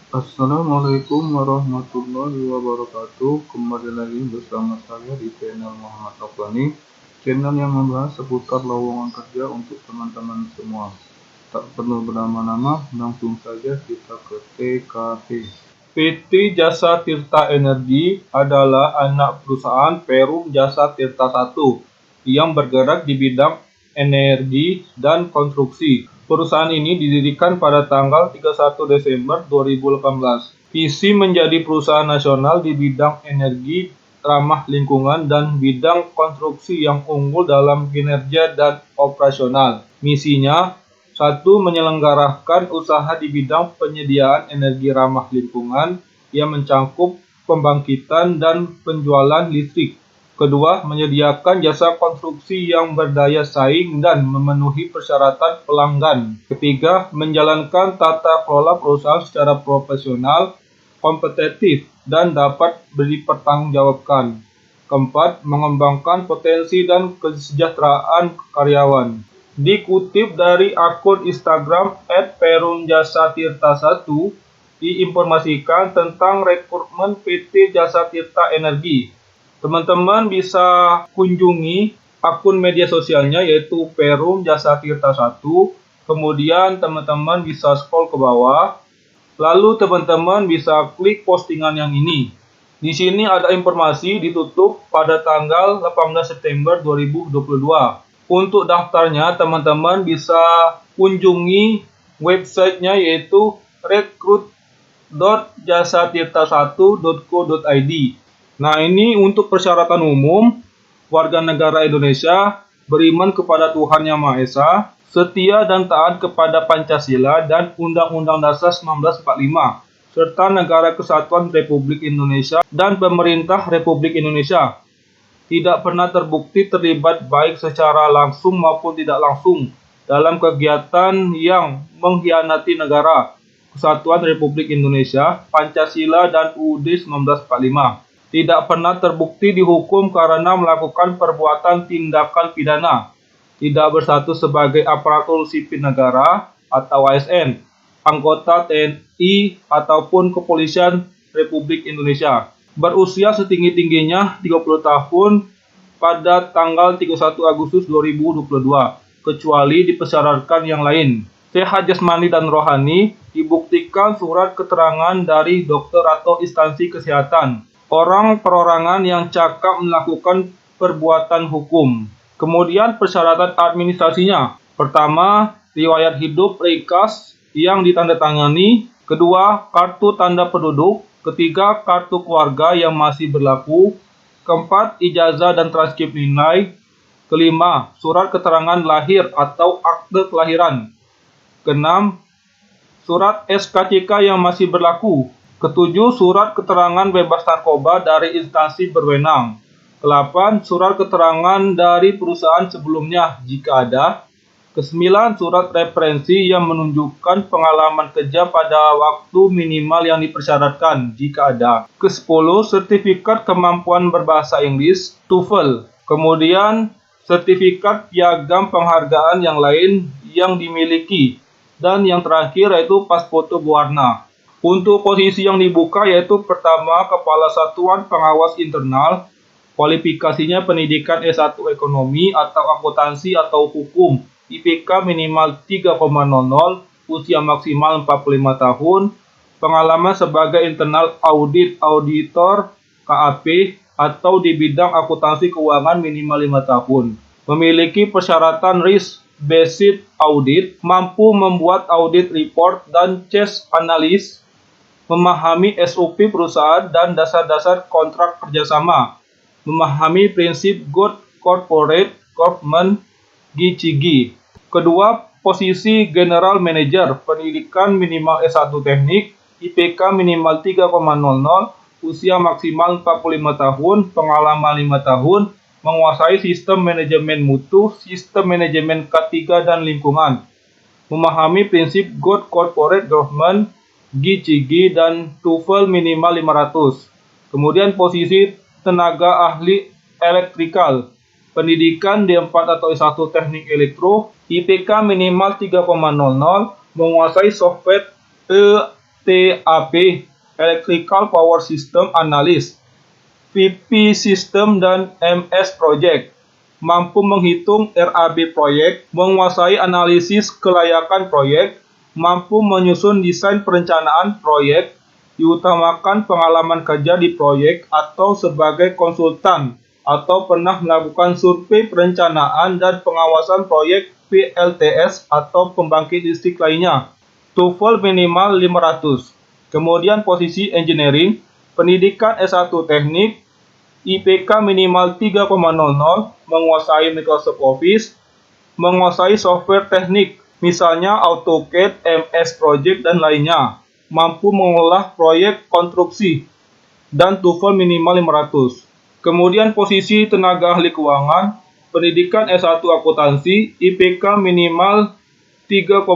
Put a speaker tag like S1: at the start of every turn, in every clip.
S1: Assalamualaikum warahmatullahi wabarakatuh. Kembali lagi bersama saya di channel Muhammad Afani, channel yang membahas seputar lowongan kerja untuk teman-teman semua. Tak perlu berlama-lama, langsung saja kita ke TKP. PT Jasa Tirta Energi adalah anak perusahaan Perum Jasa Tirta I yang bergerak di bidang energi dan konstruksi. Perusahaan ini didirikan pada tanggal 31 Desember 2018. Visi menjadi perusahaan nasional di bidang energi ramah lingkungan dan bidang konstruksi yang unggul dalam kinerja dan operasional. Misinya, 1. Menyelenggarakan usaha di bidang penyediaan energi ramah lingkungan yang mencakup pembangkitan dan penjualan listrik. Kedua, menyediakan jasa konstruksi yang berdaya saing dan memenuhi persyaratan pelanggan. Ketiga, menjalankan tata kelola perusahaan secara profesional, kompetitif, dan dapat dipertanggungjawabkan. Keempat, mengembangkan potensi dan kesejahteraan karyawan. Dikutip dari akun Instagram @perumjasatirta1, diinformasikan tentang rekrutmen PT Jasa Tirta Energi. Teman-teman bisa kunjungi akun media sosialnya yaitu Perum Jasa Tirta 1. Kemudian teman-teman bisa scroll ke bawah. Lalu teman-teman bisa klik postingan yang ini. Di sini ada informasi ditutup pada tanggal 18 September 2022. Untuk daftarnya teman-teman bisa kunjungi websitenya yaitu recruit.jasatirta1.co.id. Nah, ini untuk persyaratan umum, warga negara Indonesia, beriman kepada Tuhan Yang Maha Esa, setia dan taat kepada Pancasila dan Undang-Undang Dasar 1945, serta Negara Kesatuan Republik Indonesia dan Pemerintah Republik Indonesia. Tidak pernah terbukti terlibat baik secara langsung maupun tidak langsung dalam kegiatan yang mengkhianati negara, Kesatuan Republik Indonesia, Pancasila dan UUD 1945. Tidak pernah terbukti dihukum karena melakukan perbuatan tindakan pidana, tidak berstatus sebagai aparatur sipil negara atau ASN, anggota TNI ataupun Kepolisian Republik Indonesia, berusia setinggi-tingginya 30 tahun pada tanggal 31 Agustus 2022, kecuali dipersyaratkan yang lain. Sehat jasmani dan rohani, dibuktikan surat keterangan dari dokter atau instansi kesehatan. Orang perorangan yang cakap melakukan perbuatan hukum. Kemudian persyaratan administrasinya. Pertama, riwayat hidup ringkas yang ditandatangani. Kedua, kartu tanda penduduk. Ketiga, kartu keluarga yang masih berlaku. Keempat, ijazah dan transkrip nilai. Kelima, surat keterangan lahir atau akte kelahiran. Keenam, surat SKCK yang masih berlaku. Ketujuh, surat keterangan bebas narkoba dari instansi berwenang. Kedelapan, surat keterangan dari perusahaan sebelumnya jika ada. Kesembilan, surat referensi yang menunjukkan pengalaman kerja pada waktu minimal yang dipersyaratkan jika ada. Kesepuluh, sertifikat kemampuan berbahasa Inggris TOEFL. Kemudian, sertifikat piagam penghargaan yang lain yang dimiliki. Dan yang terakhir yaitu pas foto berwarna. Untuk posisi yang dibuka yaitu pertama, Kepala Satuan Pengawas Internal, kualifikasinya pendidikan S1 Ekonomi atau Akuntansi atau Hukum, IPK minimal 3,00, usia maksimal 45 tahun, pengalaman sebagai internal audit auditor KAP atau di bidang akuntansi keuangan minimal 5 tahun, memiliki persyaratan risk based audit, mampu membuat audit report dan case analysis, memahami SOP perusahaan dan dasar-dasar kontrak kerjasama, memahami prinsip Good Corporate Governance (GCG). Kedua, posisi General Manager, pendidikan minimal S1 Teknik, IPK minimal 3,00, usia maksimal 45 tahun, pengalaman 5 tahun, menguasai sistem manajemen mutu, sistem manajemen K3 dan lingkungan, memahami prinsip Good Corporate Governance GCG dan TOEFL minimal 500. Kemudian posisi tenaga ahli elektrikal, pendidikan D4 atau S1 Teknik Elektro, IPK minimal 3,00, menguasai software TAP, Electrical Power System Analyst, VP System dan MS Project, mampu menghitung RAB proyek, menguasai analisis kelayakan proyek, mampu menyusun desain perencanaan proyek, diutamakan pengalaman kerja di proyek atau sebagai konsultan, atau pernah melakukan survei perencanaan dan pengawasan proyek PLTS atau pembangkit listrik lainnya. TOEFL minimal 500. Kemudian posisi engineering, pendidikan S1 teknik, IPK minimal 3,00, menguasai Microsoft Office, menguasai software teknik, misalnya AutoCAD, MS Project, dan lainnya, mampu mengolah proyek konstruksi, dan TOEFL minimal 500. Kemudian posisi tenaga ahli keuangan, pendidikan S1 akuntansi, IPK minimal 3,00,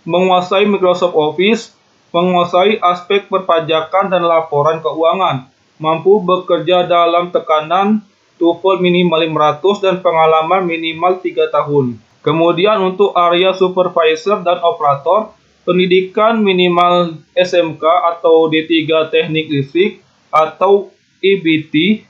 S1: menguasai Microsoft Office, menguasai aspek perpajakan dan laporan keuangan, mampu bekerja dalam tekanan, TOEFL minimal 500 dan pengalaman minimal 3 tahun. Kemudian untuk area supervisor dan operator, pendidikan minimal SMK atau D3 Teknik Listrik atau EBT,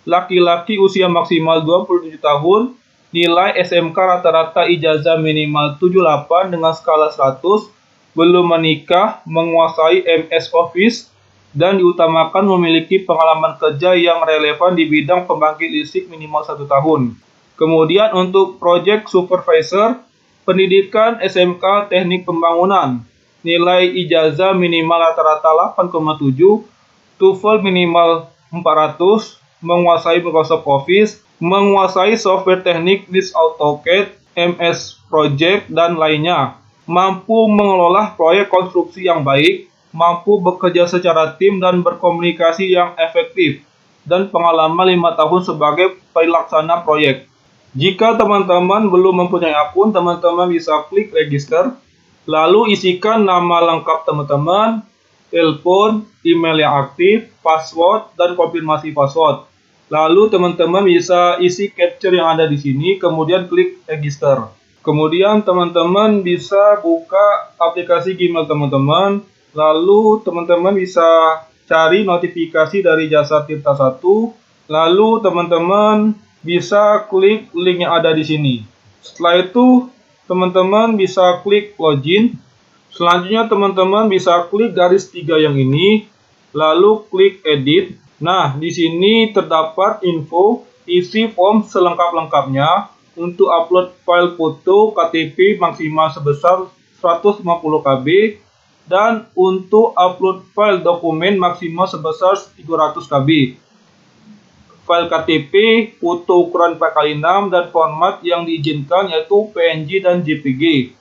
S1: laki-laki usia maksimal 27 tahun, nilai SMK rata-rata ijazah minimal 78 dengan skala 100, belum menikah, menguasai MS Office, dan diutamakan memiliki pengalaman kerja yang relevan di bidang pembangkit listrik minimal 1 tahun. Kemudian untuk Project Supervisor, pendidikan SMK Teknik Pembangunan, nilai ijazah minimal rata-rata 8,7, TOEFL minimal 400, menguasai Microsoft Office, menguasai software teknik list AutoCAD, MS Project, dan lainnya, mampu mengelola proyek konstruksi yang baik, mampu bekerja secara tim dan berkomunikasi yang efektif, dan pengalaman 5 tahun sebagai pelaksana proyek. Jika teman-teman belum mempunyai akun, teman-teman bisa klik register, lalu isikan nama lengkap teman-teman, telepon, email yang aktif, password, dan konfirmasi password. Lalu teman-teman bisa isi capture yang ada di sini, kemudian klik register. Kemudian teman-teman bisa buka aplikasi Gmail teman-teman, lalu teman-teman bisa cari notifikasi dari Jasa Tirta 1, lalu teman-teman bisa klik link yang ada di sini. Setelah itu, teman-teman bisa klik login. Selanjutnya, teman-teman bisa klik garis 3 yang ini, lalu klik edit. Nah, di sini terdapat info isi form selengkap-lengkapnya untuk upload file foto KTP maksimal sebesar 150 KB dan untuk upload file dokumen maksimal sebesar 300 KB. File KTP, foto ukuran 4x6 dan format yang diizinkan yaitu PNG dan JPG.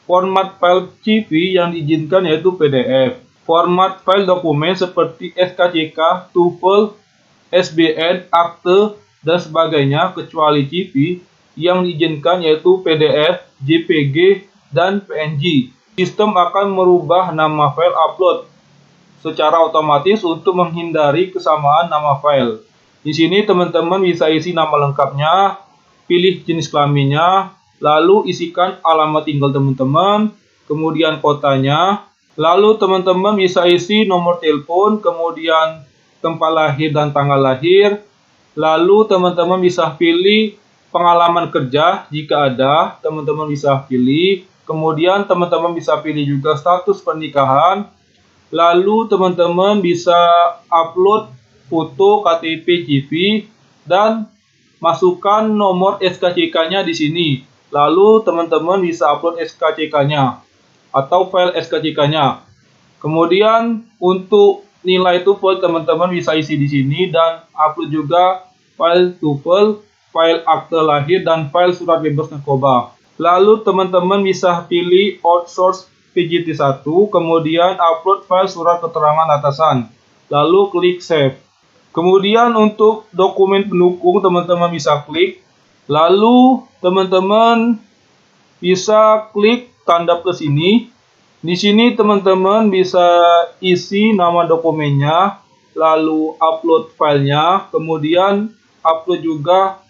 S1: Format file CV yang diizinkan yaitu PDF. Format file dokumen seperti SKCK, TOEFL, SBN, akte, dan sebagainya kecuali CV yang diizinkan yaitu PDF, JPG, dan PNG. Sistem akan merubah nama file upload secara otomatis untuk menghindari kesamaan nama file. Di sini teman-teman bisa isi nama lengkapnya, pilih jenis kelaminnya, lalu isikan alamat tinggal teman-teman, kemudian kotanya, lalu teman-teman bisa isi nomor telepon, kemudian tempat lahir dan tanggal lahir, lalu teman-teman bisa pilih pengalaman kerja jika ada, teman-teman bisa pilih, kemudian teman-teman bisa pilih juga status pernikahan, lalu teman-teman bisa upload foto KTP CV dan masukkan nomor SKCK-nya di sini. Lalu teman-teman bisa upload SKCK-nya atau file SKCK-nya. Kemudian untuk nilai TOEFL teman-teman bisa isi di sini dan upload juga file TOEFL, file akte lahir dan file surat bebas narkoba. Lalu teman-teman bisa pilih outsource PJT1, kemudian upload file surat keterangan atasan. Lalu klik save. Kemudian untuk dokumen pendukung teman-teman bisa klik. Lalu teman-teman bisa klik tanda plus ini. Di sini teman-teman bisa isi nama dokumennya, lalu upload filenya, kemudian upload juga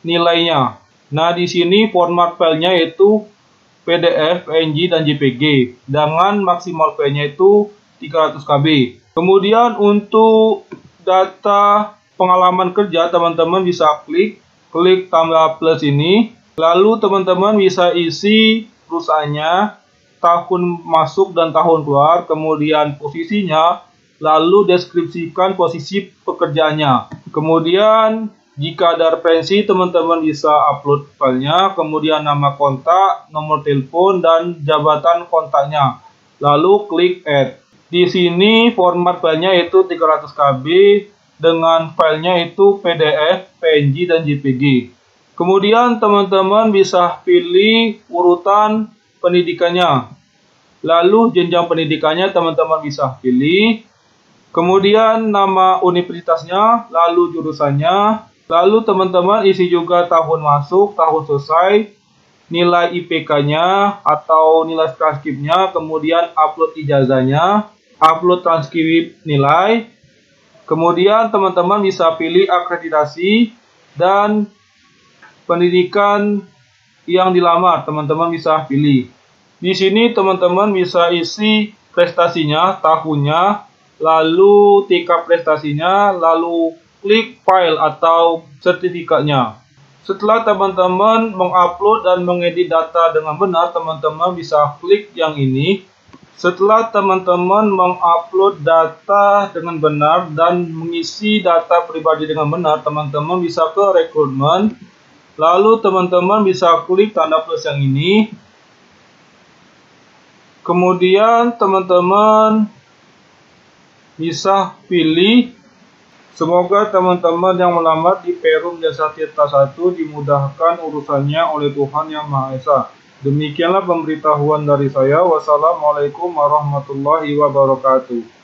S1: nilainya. Nah, di sini format filenya yaitu PDF, PNG, dan JPG dengan maksimal filenya itu 300 KB. Kemudian untuk data pengalaman kerja, teman-teman bisa klik tambah plus ini. Lalu teman-teman bisa isi perusahaannya, tahun masuk dan tahun keluar, kemudian posisinya, lalu deskripsikan posisi pekerjaannya. Kemudian jika ada referensi, teman-teman bisa upload filenya, kemudian nama kontak, nomor telepon, dan jabatan kontaknya. Lalu klik add. Di sini format filenya itu 300 KB dengan filenya itu PDF, PNG, dan JPG. Kemudian teman-teman bisa pilih urutan pendidikannya. Lalu jenjang pendidikannya teman-teman bisa pilih. Kemudian nama universitasnya, lalu jurusannya. Lalu teman-teman isi juga tahun masuk, tahun selesai, nilai IPK-nya atau nilai transkripnya, kemudian upload ijazahnya, upload transkrip nilai. Kemudian teman-teman bisa pilih akreditasi dan pendidikan yang dilamar, teman-teman bisa pilih. Di sini teman-teman bisa isi prestasinya, tahunnya, lalu tingkat prestasinya, lalu klik file atau sertifikatnya. Setelah teman-teman mengupload dan mengedit data dengan benar, teman-teman bisa klik yang ini. Setelah teman-teman mengupload data dengan benar dan mengisi data pribadi dengan benar, teman-teman bisa ke rekrutmen. Lalu teman-teman bisa klik tanda plus yang ini. Kemudian teman-teman bisa pilih. Semoga teman-teman yang melamar di Perum Jasa Tirta 1 dimudahkan urusannya oleh Tuhan Yang Maha Esa. Demikianlah pemberitahuan dari saya. Wassalamualaikum warahmatullahi wabarakatuh.